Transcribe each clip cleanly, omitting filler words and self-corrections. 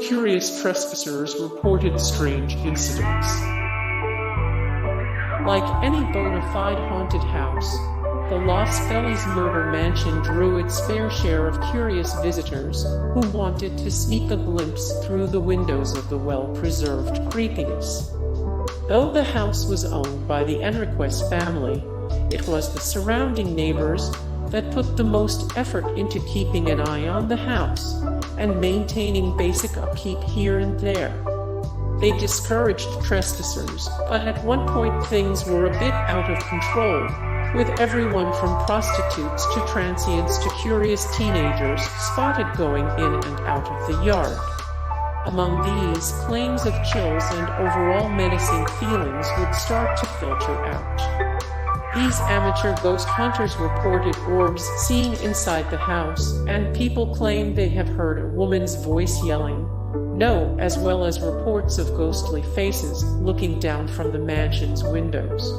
curious trespassers reported strange incidents. Like any bona fide haunted house, the Los Feliz murder mansion drew its fair share of curious visitors who wanted to sneak a glimpse through the windows of the well-preserved creepiness. Though the house was owned by the Enriquez family, it was the surrounding neighbors that put the most effort into keeping an eye on the house and maintaining basic upkeep here and there. They discouraged trespassers, but at one point things were a bit out of control, with everyone from prostitutes to transients to curious teenagers spotted going in and out of the yard. Among these, claims of chills and overall menacing feelings would start to filter out. These amateur ghost hunters reported orbs seen inside the house, and people claim they have heard a woman's voice yelling, "No," as well as reports of ghostly faces looking down from the mansion's windows.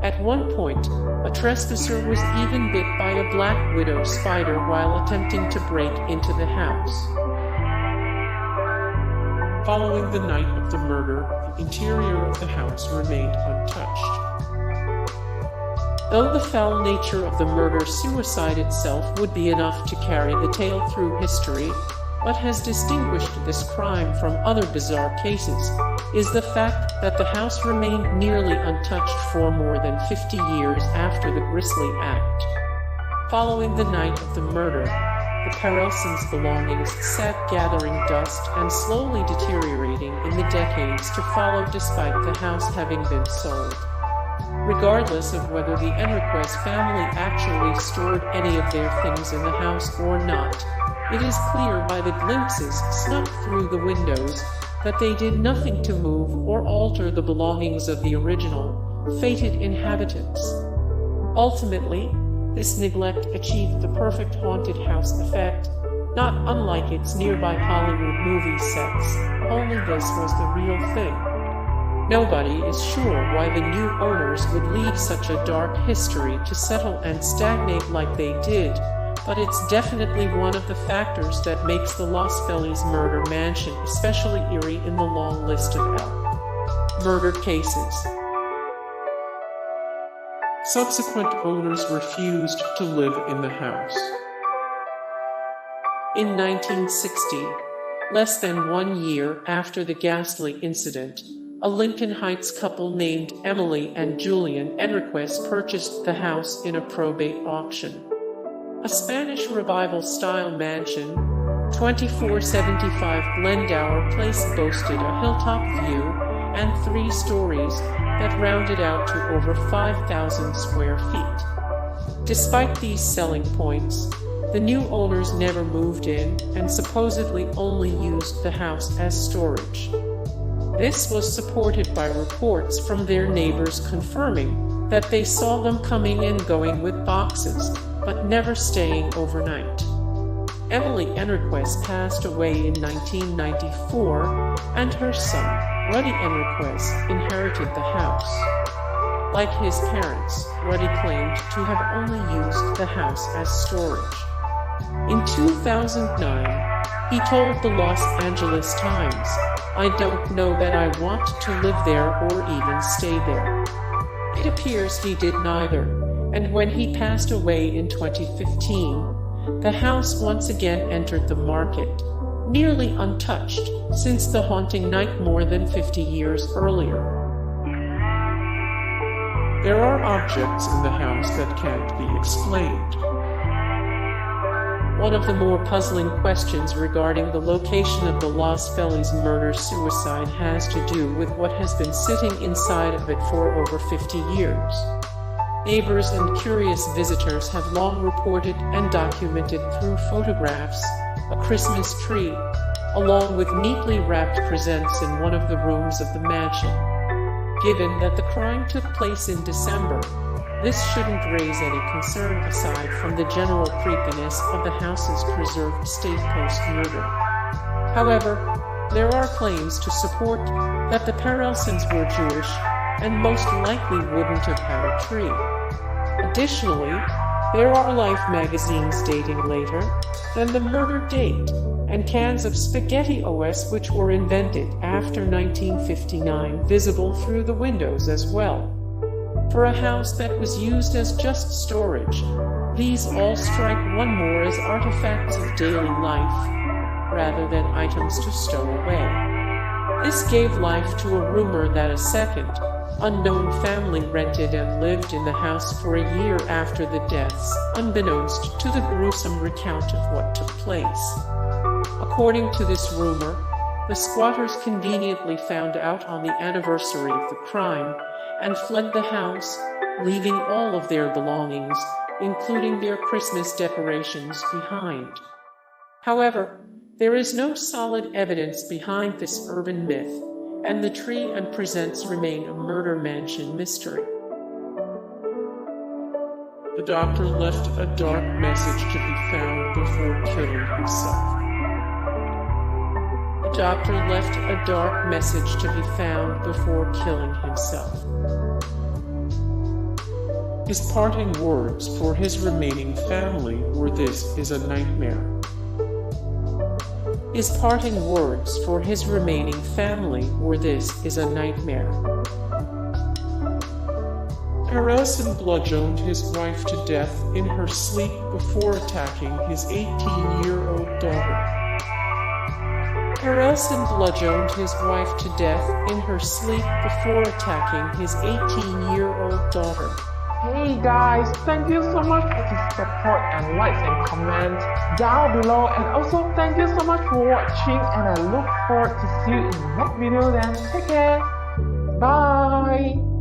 At one point, a trespasser was even bit by a black widow spider while attempting to break into the house. Following the night of the murder, the interior of the house remained untouched. Though the foul nature of the murder-suicide itself would be enough to carry the tale through history, what has distinguished this crime from other bizarre cases is the fact that the house remained nearly untouched for more than 50 years after the grisly act. Following the night of the murder, the Perelson's belongings sat gathering dust and slowly deteriorating in the decades to follow despite the house having been sold. Regardless of whether the Enriquez family actually stored any of their things in the house or not, it is clear by the glimpses snuck through the windows that they did nothing to move or alter the belongings of the original, fated inhabitants. Ultimately, this neglect achieved the perfect haunted house effect, not unlike its nearby Hollywood movie sets, only this was the real thing. Nobody is sure why the new owners would leave such a dark history to settle and stagnate like they did, but it's definitely one of the factors that makes the Los Feliz murder mansion especially eerie in the long list of murder cases. Subsequent owners refused to live in the house. In 1960, less than 1 year after the ghastly incident, a Lincoln Heights couple named Emily and Julian Enriquez purchased the house in a probate auction. A Spanish Revival-style mansion, 2475 Glendower Place boasted a hilltop view and 3 stories that rounded out to over 5,000 square feet. Despite these selling points, the new owners never moved in and supposedly only used the house as storage. This was supported by reports from their neighbors confirming that they saw them coming and going with boxes, but never staying overnight. Emily Enriquez passed away in 1994, and her son, Ruddy Enriquez, inherited the house. Like his parents, Ruddy claimed to have only used the house as storage. In 2009, he told the Los Angeles Times, "I don't know that I want to live there or even stay there." It appears he did neither, and when he passed away in 2015, the house once again entered the market, nearly untouched since the haunting night more than 50 years earlier. There are objects in the house that can't be explained. One of the more puzzling questions regarding the location of the Los Feliz murder-suicide has to do with what has been sitting inside of it for over 50 years. Neighbors and curious visitors have long reported and documented through photographs a Christmas tree, along with neatly wrapped presents in one of the rooms of the mansion. Given that the crime took place in December, this shouldn't raise any concern aside from the general creepiness of the house's preserved state post-murder. However, there are claims to support that the Perelsons were Jewish and most likely wouldn't have had a tree. Additionally, There are Life magazines dating later than the murder date, and cans of SpaghettiOs which were invented after 1959 visible through the windows as well. For a house that was used as just storage, these all strike one more as artifacts of daily life, rather than items to stow away. This gave life to a rumor that a second, unknown family rented and lived in the house for a year after the deaths, unbeknownst to the gruesome recount of what took place. According to this rumor, the squatters conveniently found out on the anniversary of the crime and fled the house, leaving all of their belongings, including their Christmas decorations, behind. However, there is no solid evidence behind this urban myth, and the tree and presents remain a murder mansion mystery. The doctor left a dark message to be found before killing himself. The doctor left a dark message to be found before killing himself. His parting words for his remaining family were, "This is a nightmare." His parting words for his remaining family were, "This is a nightmare." Perelson bludgeoned his wife to death in her sleep before attacking his 18-year-old daughter. Perelson bludgeoned his wife to death in her sleep before attacking his 18-year-old daughter. Hey guys, thank you so much for the support and likes and comments down below, and also thank you so much for watching, and I look forward to see you in the next video. Then take care, bye.